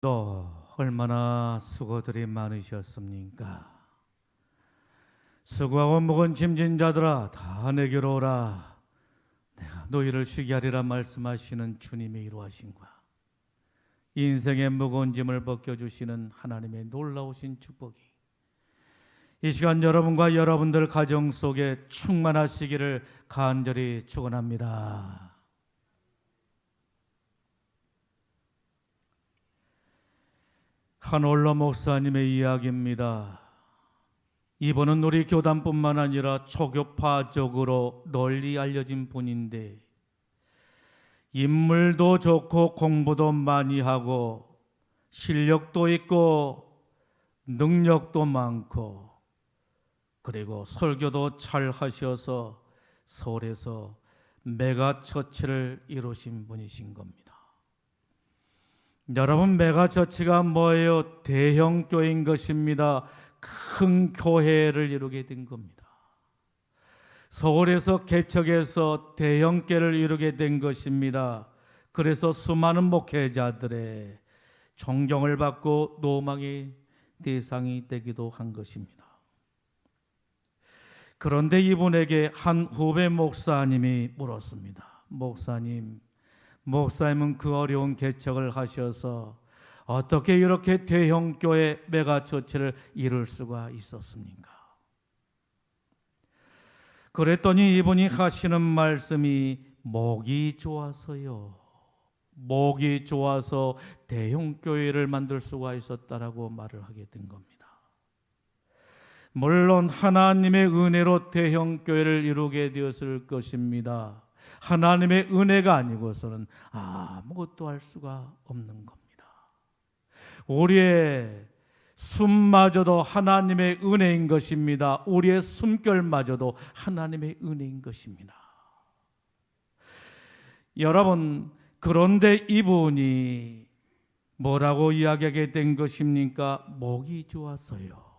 또 얼마나 수고들이 많으셨습니까? 수고하고 무거운 짐진 자들아 다 내게로 오라. 내가 너희를 쉬게 하리라 말씀하시는 주님의 이루하심과 인생의 무거운 짐을 벗겨주시는 하나님의 놀라우신 축복이 이 시간 여러분과 여러분들 가정 속에 충만하시기를 간절히 축원합니다. 한올로 목사님의 이야기입니다. 이분은 우리 교단뿐만 아니라 초교파적으로 널리 알려진 분인데 인물도 좋고 공부도 많이 하고 실력도 있고 능력도 많고 그리고 설교도 잘 하셔서 서울에서 메가처치를 이루신 분이신 겁니다. 여러분, 메가처치가 뭐예요? 대형 교회인 것입니다. 큰 교회를 이루게 된 겁니다. 서울에서 개척해서 대형 교회를 이루게 된 것입니다. 그래서 수많은 목회자들의 존경을 받고 노망의 대상이 되기도 한 것입니다. 그런데 이분에게 한 후배 목사님이 물었습니다. 목사님은 그 어려운 개척을 하셔서 어떻게 이렇게 대형 교회 메가처치를 이룰 수가 있었습니까? 그랬더니 이분이 하시는 말씀이 목이 좋아서요. 목이 좋아서 대형 교회를 만들 수가 있었다라고 말을 하게 된 겁니다. 물론 하나님의 은혜로 대형 교회를 이루게 되었을 것입니다. 하나님의 은혜가 아니고서는 아무것도 할 수가 없는 겁니다. 우리의 숨마저도 하나님의 은혜인 것입니다. 우리의 숨결마저도 하나님의 은혜인 것입니다. 여러분, 그런데 이분이 뭐라고 이야기하게 된 것입니까? 목이 좋아서요.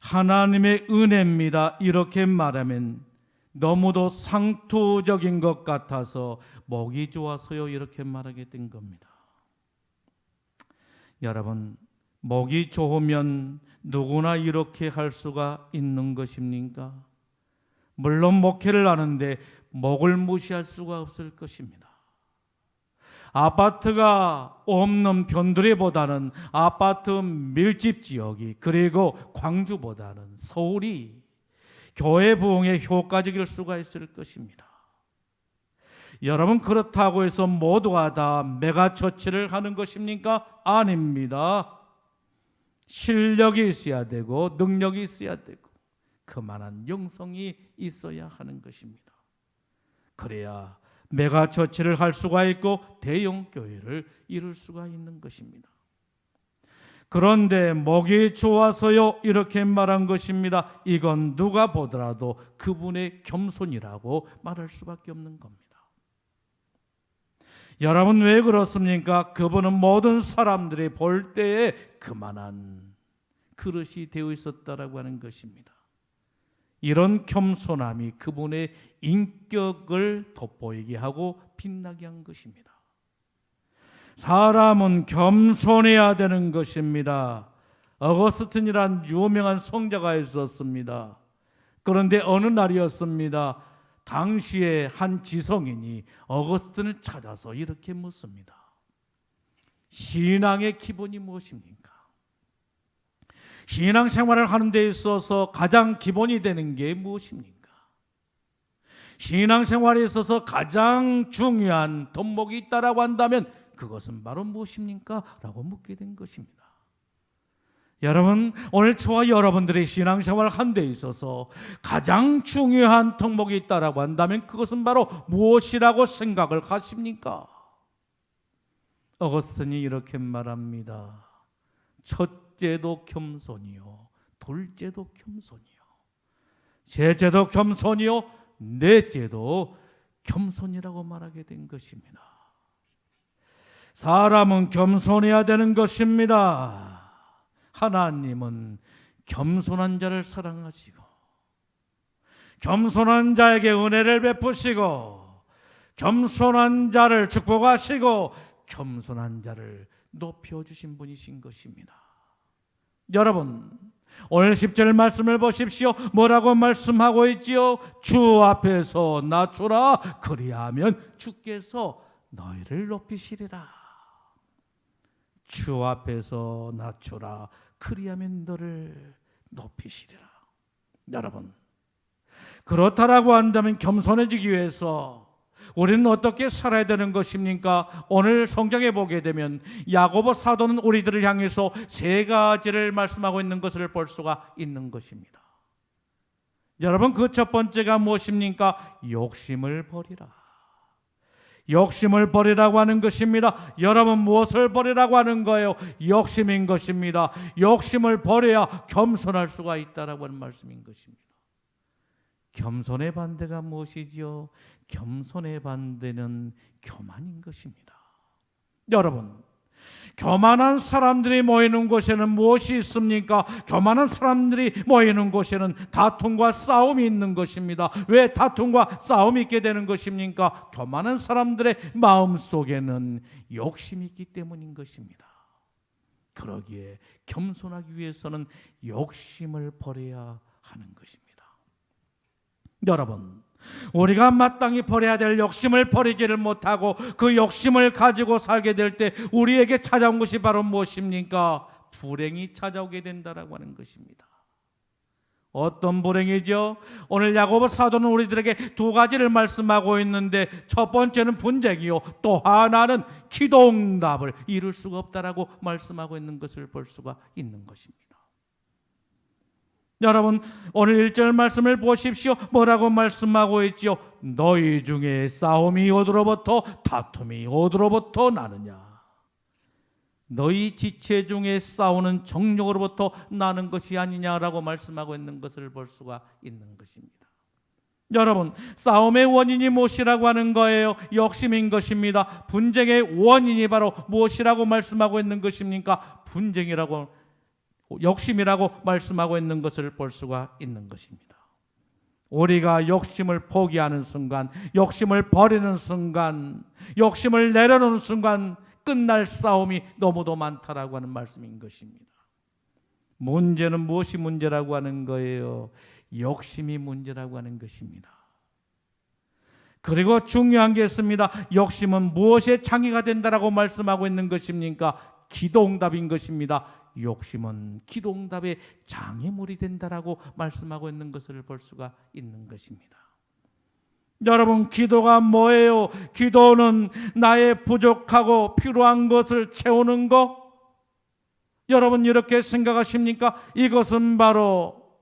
하나님의 은혜입니다. 이렇게 말하면 너무도 상투적인 것 같아서 목이 좋아서요 이렇게 말하게 된 겁니다. 여러분, 목이 좋으면 누구나 이렇게 할 수가 있는 것입니까? 물론 목회를 하는데 목을 무시할 수가 없을 것입니다. 아파트가 없는 변두리보다는 아파트 밀집 지역이 그리고 광주보다는 서울이 교회 부흥에 효과적일 수가 있을 것입니다. 여러분, 그렇다고 해서 모두가 다 메가처치를 하는 것입니까? 아닙니다. 실력이 있어야 되고 능력이 있어야 되고 그만한 영성이 있어야 하는 것입니다. 그래야 메가처치를 할 수가 있고 대형 교회를 이룰 수가 있는 것입니다. 그런데 목이 좋아서요 이렇게 말한 것입니다. 이건 누가 보더라도 그분의 겸손이라고 말할 수밖에 없는 겁니다. 여러분, 왜 그렇습니까? 그분은 모든 사람들이 볼 때에 그만한 그릇이 되어 있었다라고 하는 것입니다. 이런 겸손함이 그분의 인격을 돋보이게 하고 빛나게 한 것입니다. 사람은 겸손해야 되는 것입니다. 어거스틴이란 유명한 성자가 있었습니다. 그런데 어느 날이었습니다. 당시에 한 지성인이 어거스틴을 찾아서 이렇게 묻습니다. 신앙의 기본이 무엇입니까? 신앙생활을 하는 데 있어서 가장 기본이 되는 게 무엇입니까? 신앙생활에 있어서 가장 중요한 덕목이 있다라고 한다면 그것은 바로 무엇입니까? 라고 묻게 된 것입니다. 여러분, 오늘 저와 여러분들의 신앙생활을 한 데 있어서 가장 중요한 덕목이 있다라고 한다면 그것은 바로 무엇이라고 생각을 하십니까? 어거스틴이 이렇게 말합니다. 첫째도 겸손이요, 둘째도 겸손이요, 셋째도 겸손이요, 넷째도 겸손이라고 말하게 된 것입니다. 사람은 겸손해야 되는 것입니다. 하나님은 겸손한 자를 사랑하시고 겸손한 자에게 은혜를 베푸시고 겸손한 자를 축복하시고 겸손한 자를 높여주신 분이신 것입니다. 여러분, 오늘 10절 말씀을 보십시오. 뭐라고 말씀하고 있지요? 주 앞에서 낮추라. 그리하면 주께서 너희를 높이시리라. 주 앞에서 낮추라. 그리하면 너를 높이시리라. 여러분, 그렇다라고 한다면 겸손해지기 위해서 우리는 어떻게 살아야 되는 것입니까? 오늘 성경에 보게 되면 야고보 사도는 우리들을 향해서 세 가지를 말씀하고 있는 것을 볼 수가 있는 것입니다. 여러분, 그 첫 번째가 무엇입니까? 욕심을 버리라. 욕심을 버리라고 하는 것입니다. 여러분, 무엇을 버리라고 하는 거예요? 욕심인 것입니다. 욕심을 버려야 겸손할 수가 있다라고 하는 말씀인 것입니다. 겸손의 반대가 무엇이지요? 겸손의 반대는 교만인 것입니다. 여러분, 교만한 사람들이 모이는 곳에는 무엇이 있습니까? 교만한 사람들이 모이는 곳에는 다툼과 싸움이 있는 것입니다. 왜 다툼과 싸움이 있게 되는 것입니까? 교만한 사람들의 마음속에는 욕심이 있기 때문인 것입니다. 그러기에 겸손하기 위해서는 욕심을 버려야 하는 것입니다. 여러분, 우리가 마땅히 버려야 될 욕심을 버리지를 못하고 그 욕심을 가지고 살게 될 때 우리에게 찾아온 것이 바로 무엇입니까? 불행이 찾아오게 된다라고 하는 것입니다. 어떤 불행이죠? 오늘 야고보 사도는 우리들에게 두 가지를 말씀하고 있는데, 첫 번째는 분쟁이요, 또 하나는 기도응답을 이룰 수가 없다라고 말씀하고 있는 것을 볼 수가 있는 것입니다. 여러분, 오늘 1절 말씀을 보십시오. 뭐라고 말씀하고 있지요? 너희 중에 싸움이 어디로부터 다툼이 어디로부터 나느냐? 너희 지체 중에 싸우는 정욕으로부터 나는 것이 아니냐라고 말씀하고 있는 것을 볼 수가 있는 것입니다. 여러분, 싸움의 원인이 무엇이라고 하는 거예요? 욕심인 것입니다. 분쟁의 원인이 바로 무엇이라고 말씀하고 있는 것입니까? 분쟁이라고, 욕심이라고 말씀하고 있는 것을 볼 수가 있는 것입니다. 우리가 욕심을 포기하는 순간, 욕심을 버리는 순간, 욕심을 내려놓는 순간 끝날 싸움이 너무도 많다라고 하는 말씀인 것입니다. 문제는 무엇이 문제라고 하는 거예요? 욕심이 문제라고 하는 것입니다. 그리고 중요한 게 있습니다. 욕심은 무엇에 장애가 된다라고 말씀하고 있는 것입니까? 기도응답인 것입니다. 욕심은 기도응답의 장애물이 된다라고 말씀하고 있는 것을 볼 수가 있는 것입니다. 여러분, 기도가 뭐예요? 기도는 나의 부족하고 필요한 것을 채우는 것. 여러분, 이렇게 생각하십니까? 이것은 바로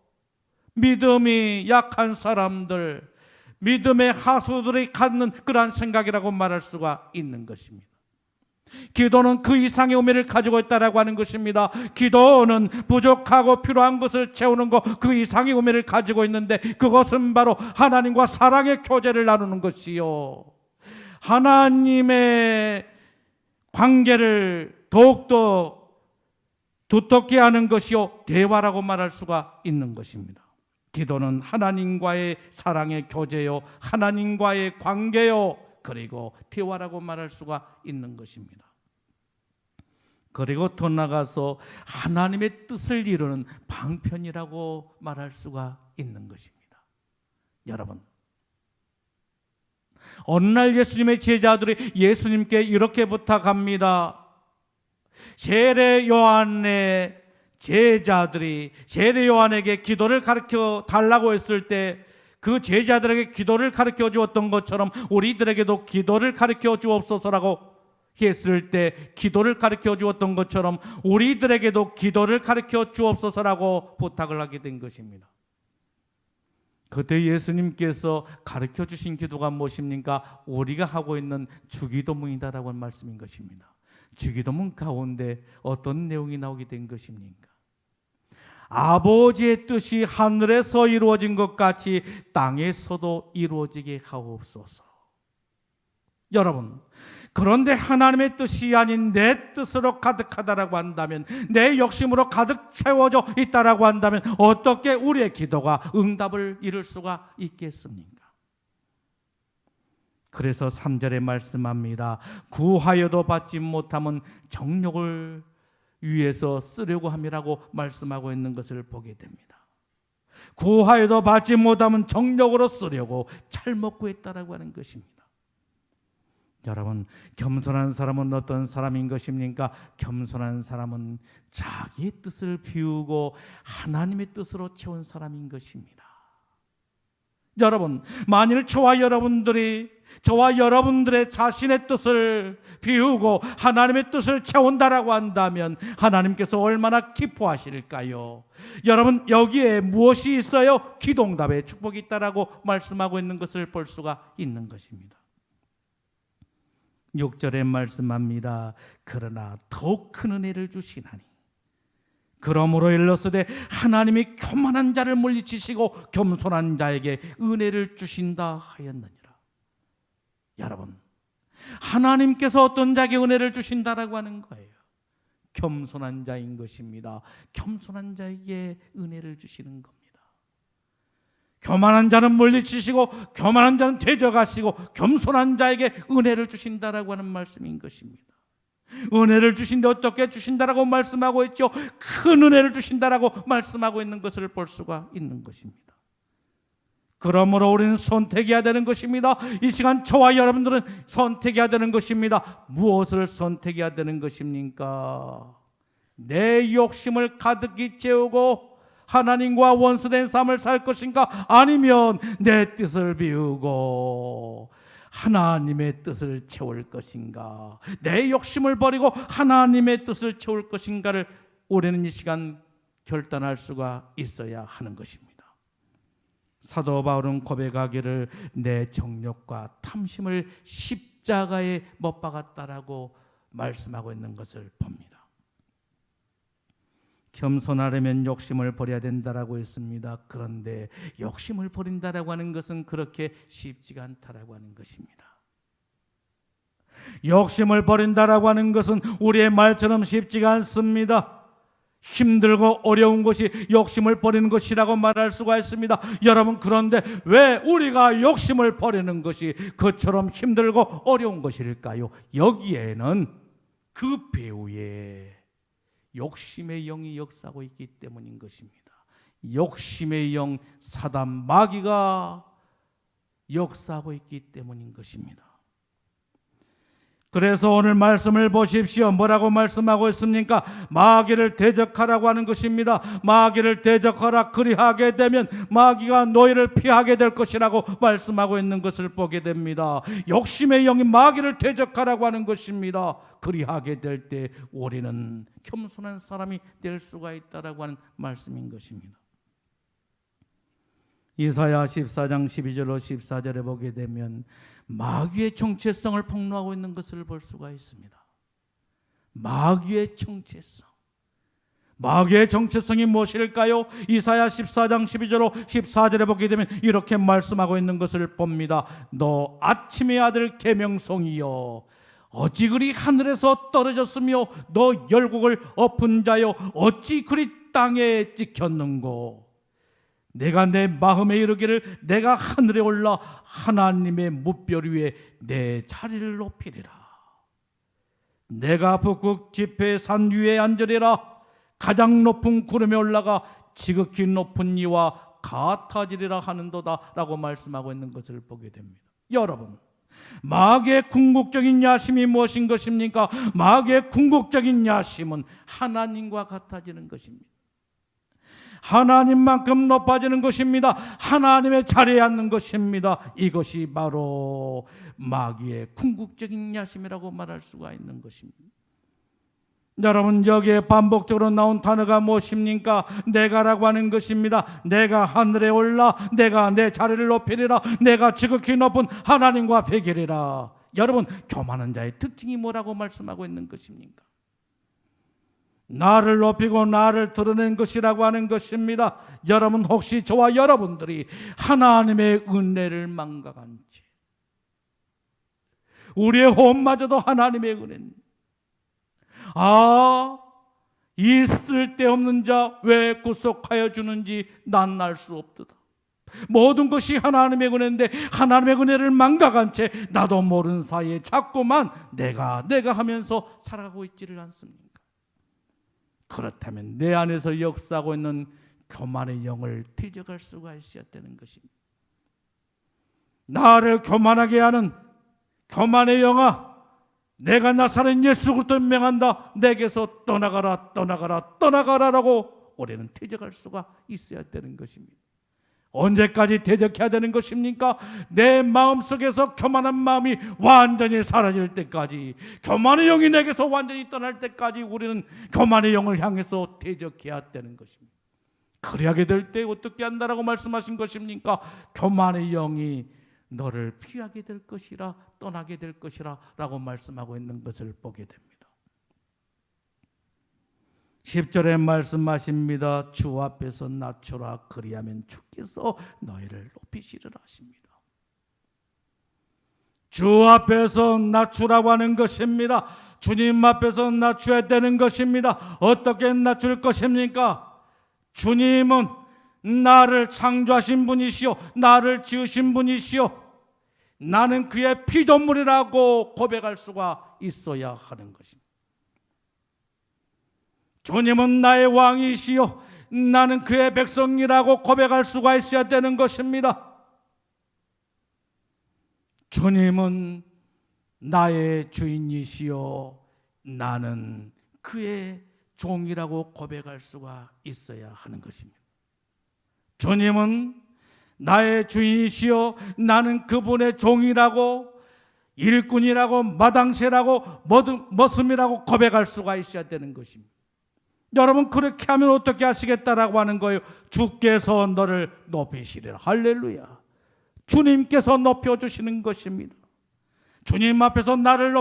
믿음이 약한 사람들, 믿음의 하수들이 갖는 그러한 생각이라고 말할 수가 있는 것입니다. 기도는 그 이상의 의미를 가지고 있다라고 하는 것입니다. 기도는 부족하고 필요한 것을 채우는 것, 그 이상의 의미를 가지고 있는데, 그것은 바로 하나님과 사랑의 교제를 나누는 것이요, 하나님의 관계를 더욱더 두텁게 하는 것이요, 대화라고 말할 수가 있는 것입니다. 기도는 하나님과의 사랑의 교제요, 하나님과의 관계요, 그리고 대화라고 말할 수가 있는 것입니다. 그리고 더 나아가서 하나님의 뜻을 이루는 방편이라고 말할 수가 있는 것입니다. 여러분, 어느 날 예수님의 제자들이 예수님께 이렇게 부탁합니다. 세례 요한의 제자들이 세례 요한에게 기도를 가르쳐 달라고 했을 때, 그 제자들에게 기도를 가르쳐 주었던 것처럼 우리들에게도 기도를 가르쳐 주옵소서라고 했을 때, 기도를 가르쳐 주었던 것처럼 우리들에게도 기도를 가르쳐 주옵소서라고 부탁을 하게 된 것입니다. 그때 예수님께서 가르쳐 주신 기도가 무엇입니까? 우리가 하고 있는 주기도문이다라고 하는 말씀인 것입니다. 주기도문 가운데 어떤 내용이 나오게 된 것입니까? 아버지의 뜻이 하늘에서 이루어진 것 같이 땅에서도 이루어지게 하옵소서. 여러분, 그런데 하나님의 뜻이 아닌 내 뜻으로 가득하다라고 한다면, 내 욕심으로 가득 채워져 있다라고 한다면 어떻게 우리의 기도가 응답을 이룰 수가 있겠습니까? 그래서 3절에 말씀합니다. 구하여도 받지 못하면 정욕을 위해서 쓰려고 함이라고 말씀하고 있는 것을 보게 됩니다. 구하여도 받지 못하면 정욕으로 쓰려고 잘못 구했다라고 하는 것입니다. 여러분, 겸손한 사람은 어떤 사람인 것입니까? 겸손한 사람은 자기의 뜻을 비우고 하나님의 뜻으로 채운 사람인 것입니다. 여러분, 만일 저와 여러분들의 자신의 뜻을 비우고 하나님의 뜻을 채운다라고 한다면 하나님께서 얼마나 기뻐하실까요? 여러분, 여기에 무엇이 있어요? 기도응답의 축복이 있다라고 말씀하고 있는 것을 볼 수가 있는 것입니다. 6절에 말씀합니다. 그러나 더욱 큰 은혜를 주시나니 그러므로 일렀으되 하나님이 교만한 자를 물리치시고 겸손한 자에게 은혜를 주신다 하였느니라. 여러분, 하나님께서 어떤 자에게 은혜를 주신다라고 하는 거예요? 겸손한 자인 것입니다. 겸손한 자에게 은혜를 주시는 겁니다. 교만한 자는 물리치시고 교만한 자는 되져가시고 겸손한 자에게 은혜를 주신다라고 하는 말씀인 것입니다. 은혜를 주신데 어떻게 주신다라고 말씀하고 있죠? 큰 은혜를 주신다라고 말씀하고 있는 것을 볼 수가 있는 것입니다. 그러므로 우리는 선택해야 되는 것입니다. 이 시간 저와 여러분들은 선택해야 되는 것입니다. 무엇을 선택해야 되는 것입니까? 내 욕심을 가득히 채우고 하나님과 원수된 삶을 살 것인가? 아니면 내 뜻을 비우고 하나님의 뜻을 채울 것인가? 내 욕심을 버리고 하나님의 뜻을 채울 것인가를 우리는 이 시간 결단할 수가 있어야 하는 것입니다. 사도 바울은 고백하기를 내 정욕과 탐심을 십자가에 못 박았다라고 말씀하고 있는 것을 봅니다. 겸손하려면 욕심을 버려야 된다라고 했습니다. 그런데 욕심을 버린다라고 하는 것은 그렇게 쉽지가 않다라고 하는 것입니다. 욕심을 버린다라고 하는 것은 우리의 말처럼 쉽지가 않습니다. 힘들고 어려운 것이 욕심을 버리는 것이라고 말할 수가 있습니다. 여러분, 그런데 왜 우리가 욕심을 버리는 것이 그처럼 힘들고 어려운 것일까요? 여기에는 그 배후에 욕심의 영이 역사하고 있기 때문인 것입니다. 욕심의 영, 사단 마귀가 역사하고 있기 때문인 것입니다. 그래서 오늘 말씀을 보십시오. 뭐라고 말씀하고 있습니까? 마귀를 대적하라고 하는 것입니다. 마귀를 대적하라. 그리하게 되면 마귀가 너희를 피하게 될 것이라고 말씀하고 있는 것을 보게 됩니다. 욕심의 영이 마귀를 대적하라고 하는 것입니다. 그리하게 될 때 우리는 겸손한 사람이 될 수가 있다라고 하는 말씀인 것입니다. 이사야 14장 12절로 14절에 보게 되면 마귀의 정체성을 폭로하고 있는 것을 볼 수가 있습니다. 마귀의 정체성. 마귀의 정체성이 무엇일까요? 이사야 14장 12절로 14절에 보게 되면 이렇게 말씀하고 있는 것을 봅니다. 너 아침의 아들 계명성이여, 어찌 그리 하늘에서 떨어졌으며 너 열국을 엎은 자여, 어찌 그리 땅에 찍혔는고. 내가 내 마음에 이르기를 내가 하늘에 올라 하나님의 무별 위에 내 자리를 높이리라. 내가 북극 지폐 산 위에 앉으리라. 가장 높은 구름에 올라가 지극히 높은 이와 같아지리라 하는도다 라고 말씀하고 있는 것을 보게 됩니다. 여러분, 마귀의 궁극적인 야심이 무엇인 것입니까? 마귀의 궁극적인 야심은 하나님과 같아지는 것입니다. 하나님만큼 높아지는 것입니다. 하나님의 자리에 앉는 것입니다. 이것이 바로 마귀의 궁극적인 야심이라고 말할 수가 있는 것입니다. 여러분, 여기에 반복적으로 나온 단어가 무엇입니까? 내가라고 하는 것입니다. 내가 하늘에 올라 내가 내 자리를 높이리라. 내가 지극히 높은 하나님과 베기리라. 여러분, 교만한 자의 특징이 뭐라고 말씀하고 있는 것입니까? 나를 높이고 나를 드러낸 것이라고 하는 것입니다. 여러분, 혹시 저와 여러분들이 하나님의 은혜를 망각한 채 우리의 호흡마저도 하나님의 은혜입니다. 이 쓸데없는 자 왜 구속하여 주는지 난 알 수 없도다. 모든 것이 하나님의 은혜인데 하나님의 은혜를 망각한 채 나도 모르는 사이에 자꾸만 내가 하면서 살아가고 있지를 않습니까? 그렇다면 내 안에서 역사하고 있는 교만의 영을 퇴적할 수가 있어야 되는 것입니다. 나를 교만하게 하는 교만의 영아, 내가 나사렛 예수 그리스도를 명한다. 내게서 떠나가라, 떠나가라, 떠나가라라고 우리는 퇴적할 수가 있어야 되는 것입니다. 언제까지 대적해야 되는 것입니까? 내 마음속에서 교만한 마음이 완전히 사라질 때까지, 교만의 영이 내게서 완전히 떠날 때까지 우리는 교만의 영을 향해서 대적해야 되는 것입니다. 그리하게 될 때 어떻게 한다라고 말씀하신 것입니까? 교만의 영이 너를 피하게 될 것이라, 떠나게 될 것이라 라고 말씀하고 있는 것을 보게 됩니다. 10절에 말씀하십니다. 주 앞에서 낮추라, 그리하면 주께서 너희를 높이시리라 하십니다. 주 앞에서 낮추라고 하는 것입니다. 주님 앞에서 낮춰야 되는 것입니다. 어떻게 낮출 것입니까? 주님은 나를 창조하신 분이시오, 나를 지으신 분이시오, 나는 그의 피조물이라고 고백할 수가 있어야 하는 것입니다. 주님은 나의 왕이시오, 나는 그의 백성이라고 고백할 수가 있어야 되는 것입니다. 주님은 나의 주인이시오, 나는 그의 종이라고 고백할 수가 있어야 하는 것입니다. 주님은 나의 주인이시오, 나는 그분의 종이라고, 일꾼이라고, 마당새라고, 머슴이라고 고백할 수가 있어야 되는 것입니다. 여러분, 그렇게 하면 어떻게 하시겠다라고 하는 거예요? 주께서 너를 높이시리라. 할렐루야. 주님께서 높여주시는 것입니다. 주님 앞에서 나를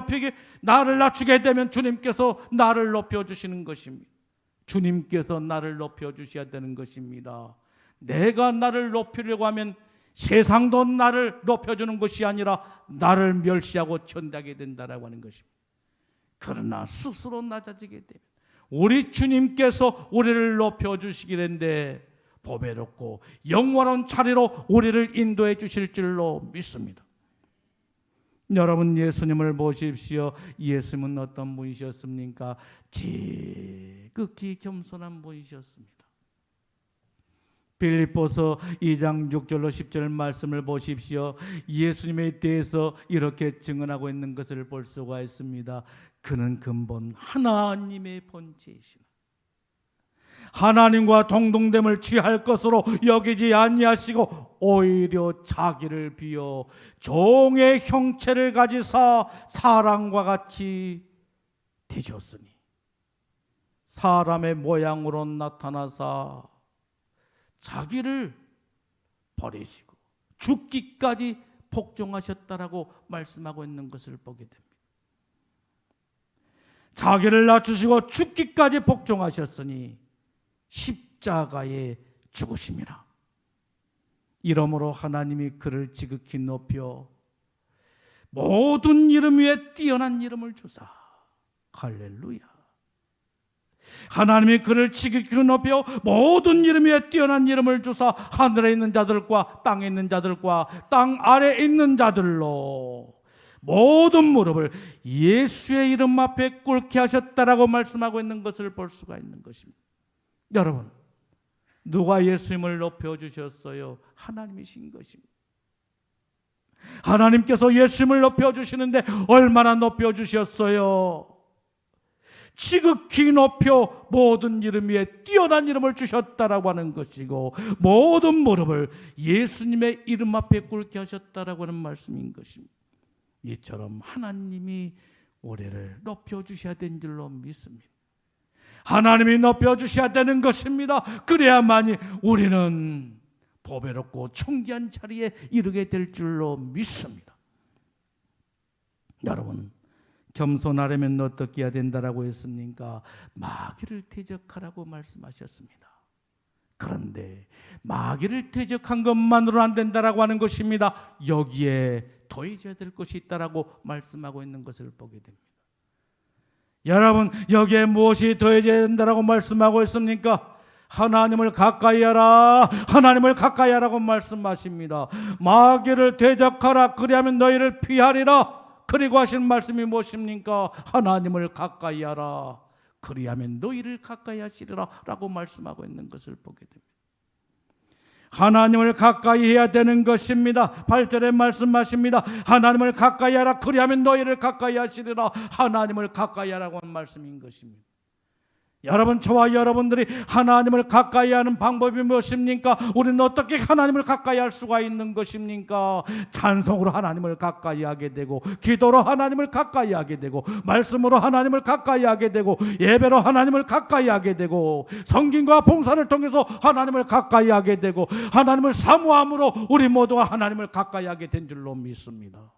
낮추게 되면 주님께서 나를 높여주시는 것입니다. 주님께서 나를 높여주셔야 되는 것입니다. 내가 나를 높이려고 하면 세상도 나를 높여주는 것이 아니라 나를 멸시하고 천대하게 된다라고 하는 것입니다. 그러나 스스로 낮아지게 되면 우리 주님께서 우리를 높여주시게 된데 보배롭고 영원한 자리로 우리를 인도해 주실 줄로 믿습니다. 여러분, 예수님을 보십시오. 예수님은 어떤 분이셨습니까? 지극히 겸손한 분이셨습니다. 빌립보서 2장 6절로 10절 말씀을 보십시오. 예수님에 대해서 이렇게 증언하고 있는 것을 볼 수가 있습니다. 그는 근본 하나님의 본체이시라. 하나님과 동등됨을 취할 것으로 여기지 아니하시고 오히려 자기를 비어 종의 형체를 가지사 사람과 같이 되셨으니 사람의 모양으로 나타나사 자기를 버리시고 죽기까지 복종하셨다라고 말씀하고 있는 것을 보게 됩니다. 자기를 낮추시고 죽기까지 복종하셨으니 십자가에 죽으심이라. 이러므로 하나님이 그를 지극히 높여 모든 이름 위에 뛰어난 이름을 주사. 할렐루야. 하나님이 그를 지극히 높여 모든 이름 위에 뛰어난 이름을 주사 하늘에 있는 자들과 땅에 있는 자들과 땅 아래에 있는 자들로 모든 무릎을 예수의 이름 앞에 꿇게 하셨다라고 말씀하고 있는 것을 볼 수가 있는 것입니다. 여러분, 누가 예수님을 높여주셨어요? 하나님이신 것입니다. 하나님께서 예수님을 높여주시는데 얼마나 높여주셨어요? 지극히 높여 모든 이름 위에 뛰어난 이름을 주셨다라고 하는 것이고 모든 무릎을 예수님의 이름 앞에 꿇게 하셨다라고 하는 말씀인 것입니다. 이처럼 하나님이 우리를 높여주셔야 되는 줄로 믿습니다. 하나님이 높여주셔야 되는 것입니다. 그래야만이 우리는 보배롭고 존귀한 자리에 이르게 될 줄로 믿습니다. 여러분, 겸손하려면 어떻게 해야 된다라고 했습니까? 마귀를 대적하라고 말씀하셨습니다. 그런데 마귀를 대적한 것만으로 안 된다라고 하는 것입니다. 여기에 더해져야 될 것이 있다라고 말씀하고 있는 것을 보게 됩니다. 여러분, 여기에 무엇이 더해져야 된다라고 말씀하고 있습니까? 하나님을 가까이 하라, 하나님을 가까이 하라고 말씀하십니다. 마귀를 대적하라, 그리하면 너희를 피하리라. 그리고 하신 말씀이 무엇입니까? 하나님을 가까이 하라, 그리하면 너희를 가까이 하시리라 라고 말씀하고 있는 것을 보게 됩니다. 하나님을 가까이 해야 되는 것입니다. 8절에 말씀하십니다. 하나님을 가까이 하라, 그리하면 너희를 가까이 하시리라. 하나님을 가까이 하라고 하는 말씀인 것입니다. 여러분, 저와 여러분들이 하나님을 가까이 하는 방법이 무엇입니까? 우리는 어떻게 하나님을 가까이 할 수가 있는 것입니까? 찬송으로 하나님을 가까이 하게 되고, 기도로 하나님을 가까이 하게 되고, 말씀으로 하나님을 가까이 하게 되고, 예배로 하나님을 가까이 하게 되고, 성김과 봉사를 통해서 하나님을 가까이 하게 되고, 하나님을 사모함으로 우리 모두가 하나님을 가까이 하게 된 줄로 믿습니다.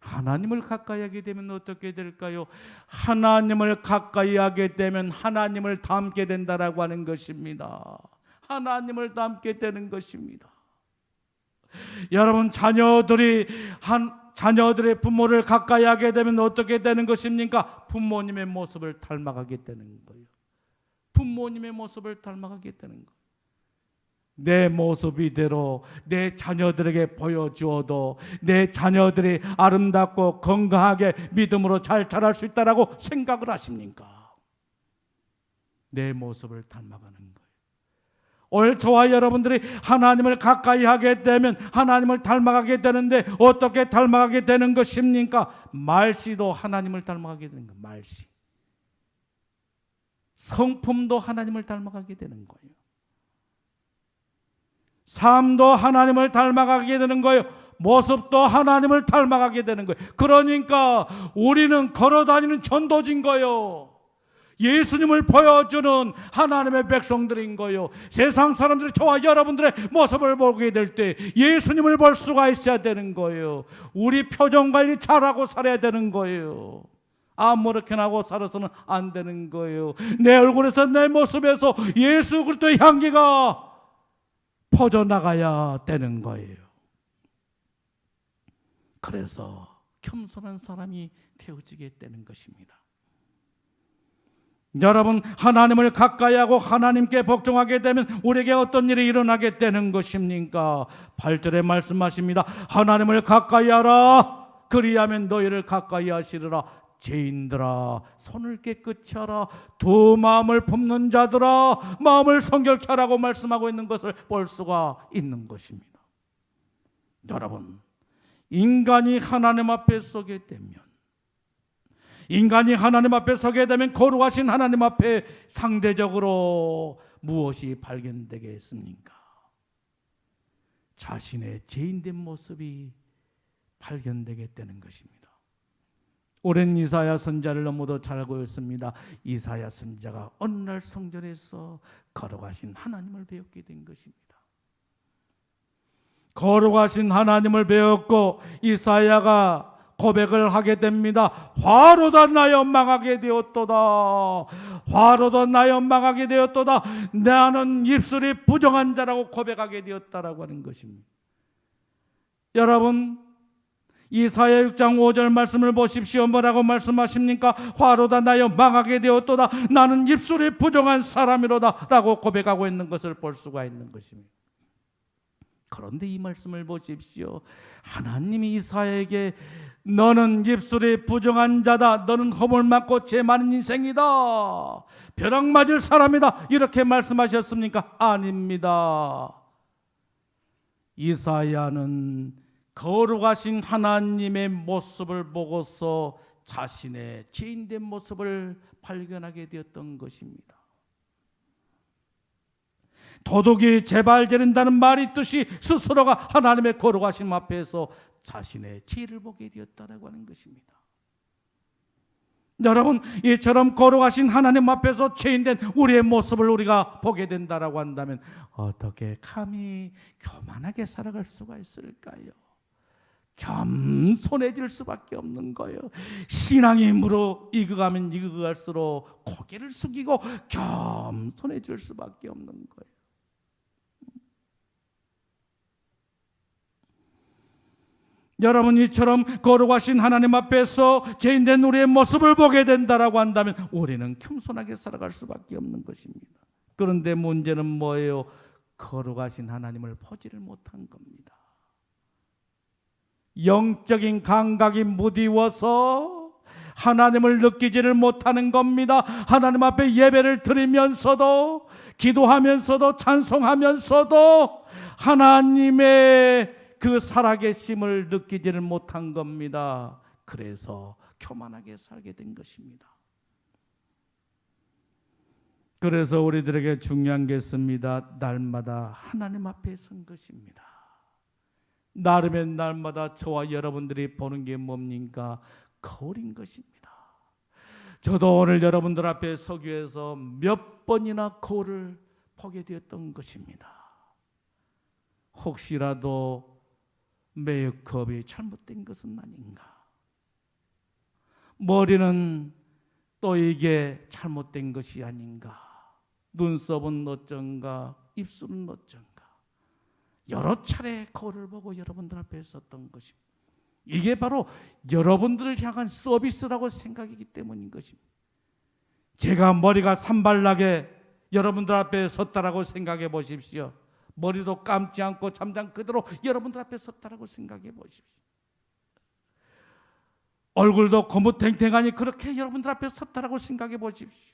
하나님을 가까이 하게 되면 어떻게 될까요? 하나님을 가까이 하게 되면 하나님을 닮게 된다라고 하는 것입니다. 하나님을 닮게 되는 것입니다. 여러분, 자녀들의 부모를 가까이 하게 되면 어떻게 되는 것입니까? 부모님의 모습을 닮아가게 되는 거예요. 부모님의 모습을 닮아가게 되는 거예요. 내 모습 이대로 내 자녀들에게 보여주어도 내 자녀들이 아름답고 건강하게 믿음으로 잘 자랄 수 있다라고 생각을 하십니까? 내 모습을 닮아가는 거예요. 오늘 저와 여러분들이 하나님을 가까이 하게 되면 하나님을 닮아가게 되는데 어떻게 닮아가게 되는 것입니까? 말씨도 하나님을 닮아가게 되는 거예요. 말씨. 성품도 하나님을 닮아가게 되는 거예요. 삶도 하나님을 닮아가게 되는 거예요. 모습도 하나님을 닮아가게 되는 거예요. 그러니까 우리는 걸어다니는 전도지인 거예요. 예수님을 보여주는 하나님의 백성들인 거예요. 세상 사람들이 저와 여러분들의 모습을 보게 될 때 예수님을 볼 수가 있어야 되는 거예요. 우리 표정 관리 잘하고 살아야 되는 거예요. 아무렇게나 하고 살아서는 안 되는 거예요. 내 얼굴에서 내 모습에서 예수 그리스도의 향기가 퍼져나가야 되는 거예요. 그래서 겸손한 사람이 되어지게 되는 것입니다. 여러분, 하나님을 가까이 하고 하나님께 복종하게 되면 우리에게 어떤 일이 일어나게 되는 것입니까? 8절에 말씀하십니다. 하나님을 가까이 하라, 그리하면 너희를 가까이 하시리라. 죄인들아, 손을 깨끗이 하라. 두 마음을 품는 자들아, 마음을 성결케 하라고 말씀하고 있는 것을 볼 수가 있는 것입니다. 여러분, 인간이 하나님 앞에 서게 되면 거룩하신 하나님 앞에 상대적으로 무엇이 발견되겠습니까? 자신의 죄인된 모습이 발견되게 되는 것입니다. 오랜 이사야 선지자를 너무도 잘 알고 있습니다. 이사야 선지자가 어느 날 성전에서 거룩하신 하나님을 배웠게 된 것입니다. 거룩하신 하나님을 배웠고 이사야가 고백을 하게 됩니다. 화로다 나여 망하게 되었도다. 화로다 나여 망하게 되었도다. 나는 입술이 부정한 자라고 고백하게 되었다라고 하는 것입니다. 여러분, 이사야 6장 5절 말씀을 보십시오. 뭐라고 말씀하십니까? 화로다 나여 망하게 되었도다. 나는 입술이 부정한 사람이로다 라고 고백하고 있는 것을 볼 수가 있는 것입니다. 그런데 이 말씀을 보십시오. 하나님이 이사야에게 너는 입술이 부정한 자다. 너는 허물 많고 죄 많은 인생이다. 벼락 맞을 사람이다. 이렇게 말씀하셨습니까? 아닙니다. 이사야는 거룩하신 하나님의 모습을 보고서 자신의 죄인된 모습을 발견하게 되었던 것입니다. 도둑이 재발 지른다는 말이 있듯이 스스로가 하나님의 거룩하심 앞에서 자신의 죄를 보게 되었다라고 하는 것입니다. 여러분, 이처럼 거룩하신 하나님 앞에서 죄인된 우리의 모습을 우리가 보게 된다라고 한다면 어떻게 감히 교만하게 살아갈 수가 있을까요? 겸손해질 수밖에 없는 거예요. 신앙의 힘으로 익어가면 익어갈수록 고개를 숙이고 겸손해질 수밖에 없는 거예요. 여러분 이처럼 거룩하신 하나님 앞에서 죄인된 우리의 모습을 보게 된다라고 한다면 우리는 겸손하게 살아갈 수밖에 없는 것입니다. 그런데 문제는 뭐예요? 거룩하신 하나님을 보지를 못한 겁니다. 영적인 감각이 무디워서 하나님을 느끼지를 못하는 겁니다. 하나님 앞에 예배를 드리면서도, 기도하면서도, 찬송하면서도 하나님의 그 살아계심을 느끼지를 못한 겁니다. 그래서 교만하게 살게 된 것입니다. 그래서 우리들에게 중요한 게 있습니다. 날마다 하나님 앞에 선 것입니다. 나름의 날마다 저와 여러분들이 보는 게 뭡니까? 거울인 것입니다. 저도 오늘 여러분들 앞에 서기 위해서 몇 번이나 거울을 보게 되었던 것입니다. 혹시라도 메이크업이 잘못된 것은 아닌가? 머리는 또 이게 잘못된 것이 아닌가? 눈썹은 어쩐가? 입술은 어쩐가? 여러 차례 거울을 보고 여러분들 앞에 섰던 것입니다. 이게 바로 여러분들을 향한 서비스라고 생각이기 때문인 것입니다. 제가 머리가 산발나게 여러분들 앞에 섰다라고 생각해 보십시오. 머리도 감지 않고 잠장 그대로 여러분들 앞에 섰다라고 생각해 보십시오. 얼굴도 거뭇탱탱하니 그렇게 여러분들 앞에 섰다라고 생각해 보십시오.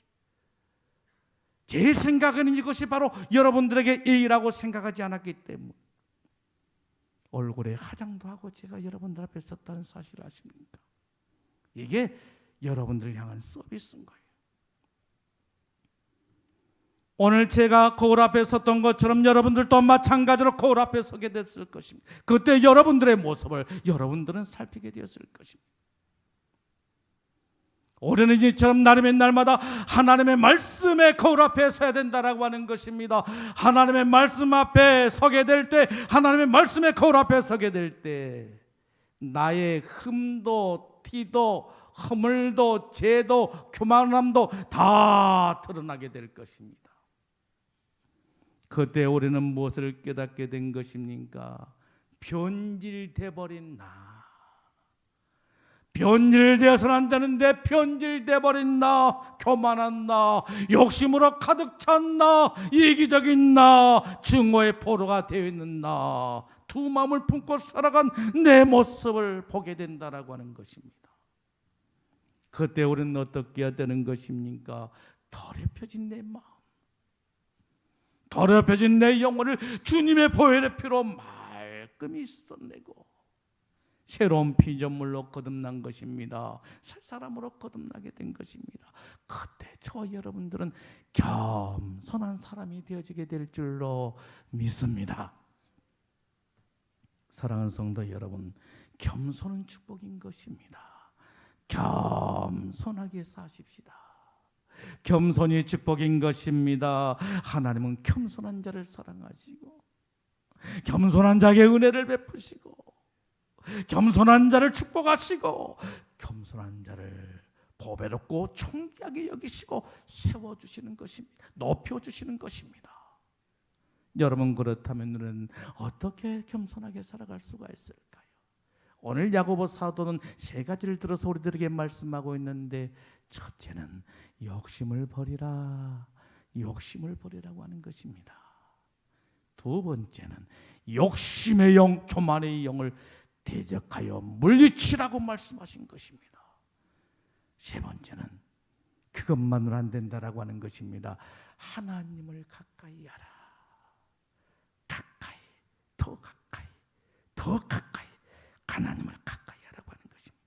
제 생각은 이것이 바로 여러분들에게 예의라고 생각하지 않았기 때문에 얼굴에 화장도 하고 제가 여러분들 앞에 섰다는 사실을 아십니까? 이게 여러분들을 향한 서비스인 거예요. 오늘 제가 거울 앞에 섰던 것처럼 여러분들도 마찬가지로 거울 앞에 서게 됐을 것입니다. 그때 여러분들의 모습을 여러분들은 살피게 되었을 것입니다. 올해는 이처럼 나름의 날마다 하나님의 말씀의 거울 앞에 서야 된다라고 하는 것입니다. 하나님의 말씀 앞에 서게 될 때, 하나님의 말씀의 거울 앞에 서게 될 때 나의 흠도 티도 허물도 죄도 교만함도 다 드러나게 될 것입니다. 그때 우리는 무엇을 깨닫게 된 것입니까? 변질돼 버린 나. 변질되어서는 안 되는데 변질돼 버린 나, 교만한 나, 욕심으로 가득 찬 나, 이기적인 나, 증오의 포로가 되어 있는 나, 두 마음을 품고 살아간 내 모습을 보게 된다라고 하는 것입니다. 그때 우리는 어떻게 해야 되는 것입니까? 더럽혀진 내 마음, 더럽혀진 내 영혼을 주님의 보혈의 피로 말끔히 씻어내고 새로운 피조물로 거듭난 것입니다. 새 사람으로 거듭나게 된 것입니다. 그때 저와 여러분들은 겸손한 사람이 되어지게 될 줄로 믿습니다. 사랑하는 성도 여러분, 겸손은 축복인 것입니다. 겸손하게 사십시다. 겸손이 축복인 것입니다. 하나님은 겸손한 자를 사랑하시고 겸손한 자에게 은혜를 베푸시고 겸손한 자를 축복하시고 겸손한 자를 보배롭고 존귀하게 여기시고 세워주시는 것입니다. 높여주시는 것입니다. 여러분, 그렇다면 우리는 어떻게 겸손하게 살아갈 수가 있을까요? 오늘 야고보 사도는 세 가지를 들어서 우리들에게 말씀하고 있는데, 첫째는 욕심을 버리라, 욕심을 버리라고 하는 것입니다. 두 번째는 욕심의 영, 교만의 영을 대적하여 물리치라고 말씀하신 것입니다. 세 번째는 그것만으로 안 된다라고 하는 것입니다. 하나님을 가까이 하라. 가까이, 더 가까이, 더 가까이 하나님을 가까이 하라고 하는 것입니다.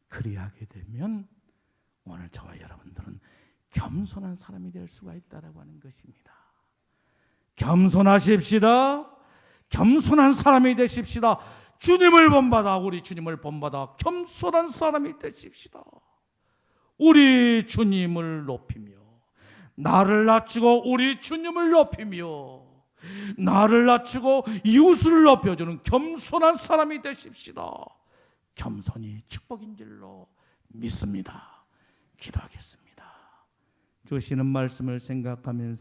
그리하게 되면 오늘 저와 여러분들은 겸손한 사람이 될 수가 있다라고 하는 것입니다. 겸손하십시다. 겸손한 사람이 되십시다. 주님을 본받아, 우리 주님을 본받아 겸손한 사람이 되십시다. 우리 주님을 높이며, 나를 낮추고 우리 주님을 높이며, 나를 낮추고 이웃을 높여주는 겸손한 사람이 되십시다. 겸손이 축복인 줄로 믿습니다. 기도하겠습니다. 주시는 말씀을 생각하면서